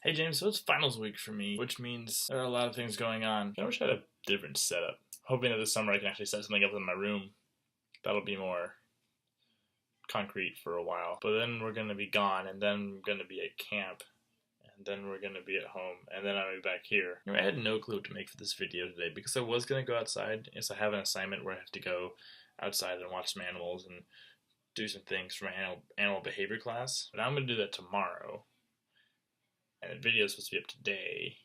Hey James, so it's finals week for me, which means there are a lot of things going on. I wish I had a different setup. Hoping that this summer I can actually set something up in my room. That'll be more concrete for a while. But then we're going to be gone, and then I'm going to be at camp, and then we're going to be at home, and then I'll be back here. Anyway, I had no clue what to make for this video today because I was going to go outside. Yes, I have an assignment where I have to go outside and watch some animals and do some things for my animal behavior class. But I'm going to do that tomorrow. And the video is supposed to be up today,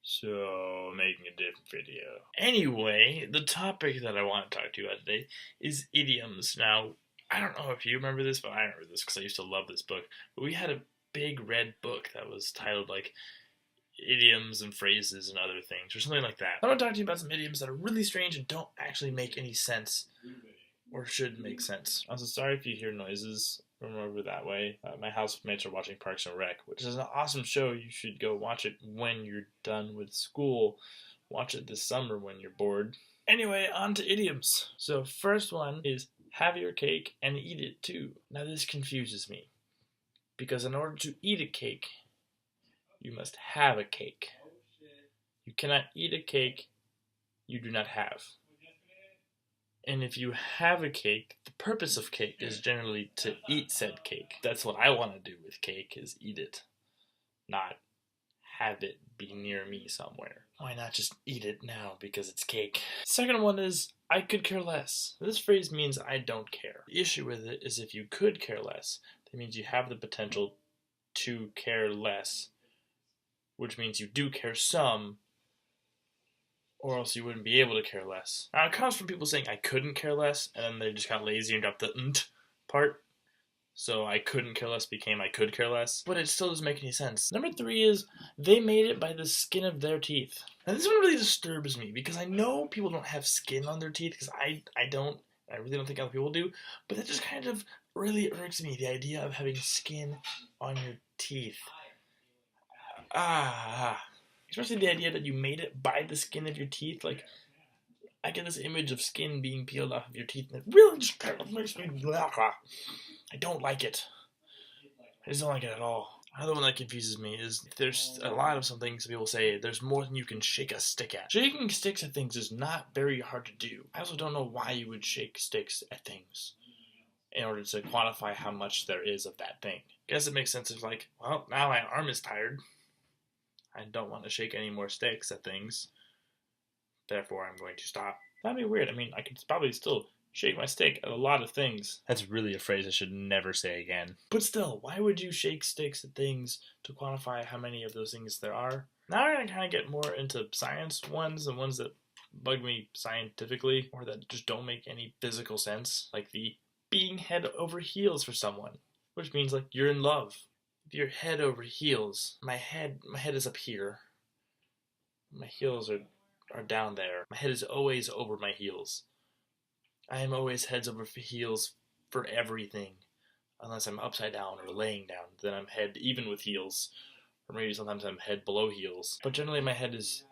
so I'm making a different video. Anyway, the topic that I want to talk to you about today is idioms. Now, I don't know if you remember this, but I remember this because I used to love this book. But we had a big red book that was titled, like, Idioms and Phrases and Other Things, or something like that. I want to talk to you about some idioms that are really strange and don't actually make any sense, or should make sense. Also, sorry if you hear noises from over that way. My housemates are watching Parks and Rec, which is an awesome show. You should go watch it when you're done with school. Watch it this summer when you're bored. Anyway, on to idioms. So first one is have your cake and eat it too. Now this confuses me because in order to eat a cake, you must have a cake. You cannot eat a cake you do not have. And if you have a cake, the purpose of cake is generally to eat said cake. That's what I want to do with cake, is eat it, not have it be near me somewhere. Why not just eat it now because it's cake? Second one is, I could care less. This phrase means I don't care. The issue with it is if you could care less, that means you have the potential to care less, which means you do care some, or else you wouldn't be able to care less. Now, it comes from people saying I couldn't care less, and then they just got lazy and dropped the "nt" part. So I couldn't care less became I could care less. But it still doesn't make any sense. Number 3 is, they made it by the skin of their teeth. Now this one really disturbs me, because I know people don't have skin on their teeth, because I don't. I really don't think other people do. But that just kind of really irks me, the idea of having skin on your teeth. Especially the idea that you made it by the skin of your teeth. Like, I get this image of skin being peeled off of your teeth, and it really just kind of makes me I don't like it. I just don't like it at all. Another one that confuses me is there's a lot of some things people say there's more than you can shake a stick at. Shaking sticks at things is not very hard to do. I also don't know why you would shake sticks at things in order to quantify how much there is of that thing. I guess it makes sense if, like, well, now my arm is tired. I don't want to shake any more sticks at things. Therefore, I'm going to stop. That'd be weird. I mean, I could probably still shake my stick at a lot of things. That's really a phrase I should never say again. But still, why would you shake sticks at things to quantify how many of those things there are? Now we're going to kind of get more into science ones, and ones that bug me scientifically, or that just don't make any physical sense. Like the being head over heels for someone, which means like you're in love. Your head over heels. My head is up here. My heels are down there. My head is always over my heels. I am always heads over heels for everything. Unless I'm upside down or laying down. Then I'm head even with heels. Or maybe sometimes I'm head below heels. But generally my head is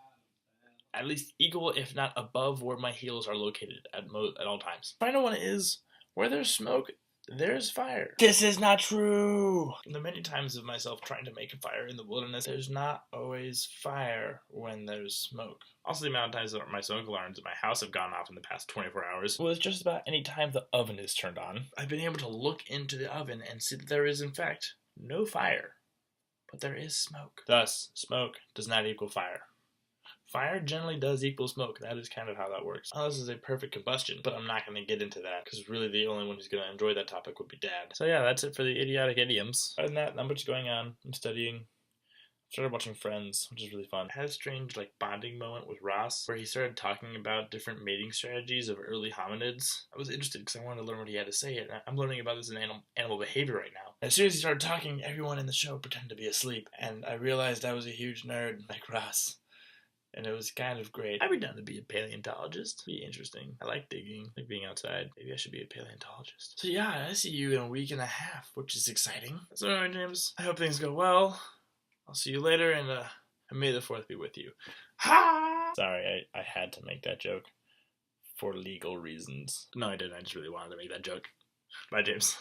at least equal, if not above, where my heels are located at all times. Final one is, where there's smoke, there's fire. This is not true! The many times of myself trying to make a fire in the wilderness, there's not always fire when there's smoke. Also, the amount of times that my smoke alarms in my house have gone off in the past 24 hours was just about any time the oven is turned on. I've been able to look into the oven and see that there is, in fact, no fire. But there is smoke. Thus, smoke does not equal fire. Fire generally does equal smoke. That is kind of how that works. Unless it's a perfect combustion, but I'm not going to get into that, because really the only one who's going to enjoy that topic would be Dad. So yeah, that's it for the idiotic idioms. Other than that, not much going on. I'm studying. Started watching Friends, which is really fun. I had a strange bonding moment with Ross, where he started talking about different mating strategies of early hominids. I was interested because I wanted to learn what he had to say, and I'm learning about this in animal behavior right now. As soon as he started talking, everyone in the show pretended to be asleep, and I realized I was a huge nerd like Ross. And it was kind of great. I'd be down to be a paleontologist. It'd be interesting. I like digging, like being outside. Maybe I should be a paleontologist. So yeah, I see you in a week and a half, which is exciting. So anyway, James, I hope things go well. I'll see you later, and may the 4th be with you. Ha! Sorry, I had to make that joke for legal reasons. No, I didn't. I just really wanted to make that joke. Bye, James.